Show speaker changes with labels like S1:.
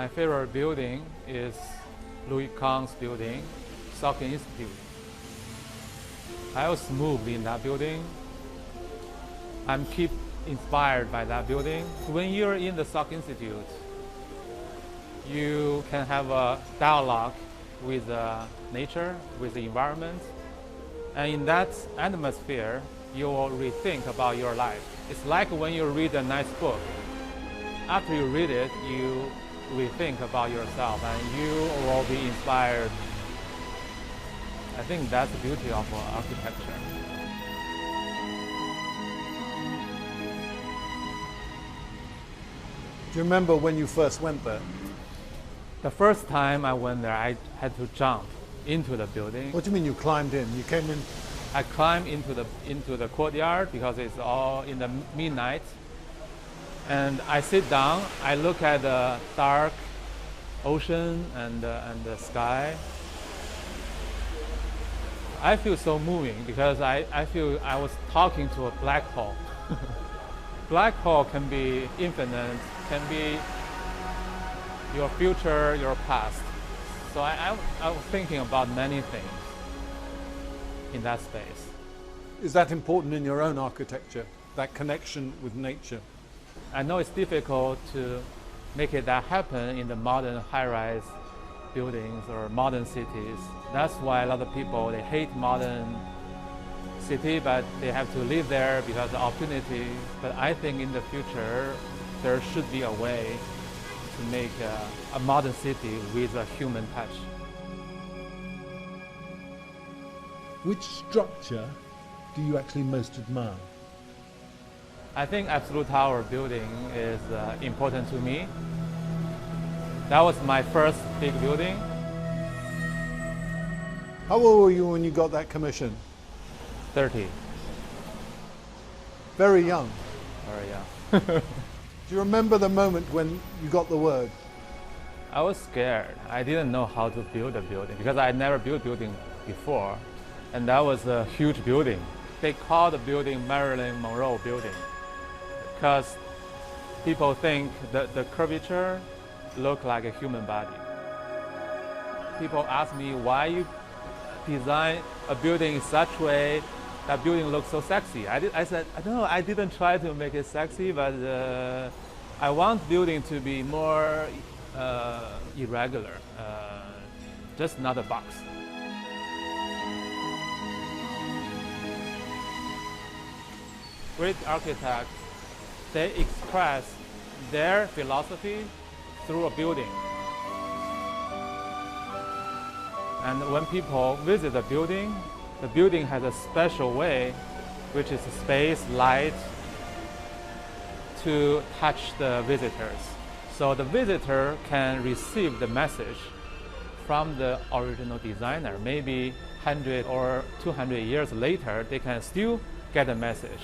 S1: My favorite building is Louis Kahn's building, Salk Institute. I was moved in that building. I'm keep inspired by that building. When you're in the Salk Institute, you can have a dialogue with nature, with the environment. And in that atmosphere, you will rethink about your life. It's like when you read a nice book. After you read it, you rethink about yourself and you will be inspired. I think that's the beauty of architecture.
S2: Do you remember when you first went there?
S1: The first time I went there, I had to jump into the building.
S2: What do you mean you climbed in? You came in?
S1: I climbed into the courtyard because it's all in the midnight. And I sit down, I look at the dark ocean and the sky. I feel so moving because I feel I was talking to a black hole. Black hole can be infinite, can be your future, your past. So I was thinking about many things in that space.
S2: Is that important in your own architecture, that connection with nature?
S1: I know it's difficult to make that happen in the modern high-rise buildings or modern cities. That's why a lot of people, they hate modern city, but they have to live there because of opportunity. But I think in the future, there should be a way to make a modern city with a human touch.
S2: Which structure do you actually most admire?
S1: I think Absolute Tower building is important to me. That was my first big building.
S2: How old were you when you got that commission?
S1: 30.
S2: Very young.
S1: Very young.
S2: Do you remember the moment when you got the word?
S1: I was scared. I didn't know how to build a building because I never built a building before. And that was a huge building. They call the building Marilyn Monroe building because people think that the curvature look like a human body. People ask me why you design a building in such a way that building looks so sexy. I said, no, I didn't try to make it sexy, but I want building to be more irregular, just not a box. Great architects, they express their philosophy through a building. And when people visit the building has a special way, which is space, light, to touch the visitors. So the visitor can receive the message from the original designer. Maybe 100 or 200 years later, they can still get a message.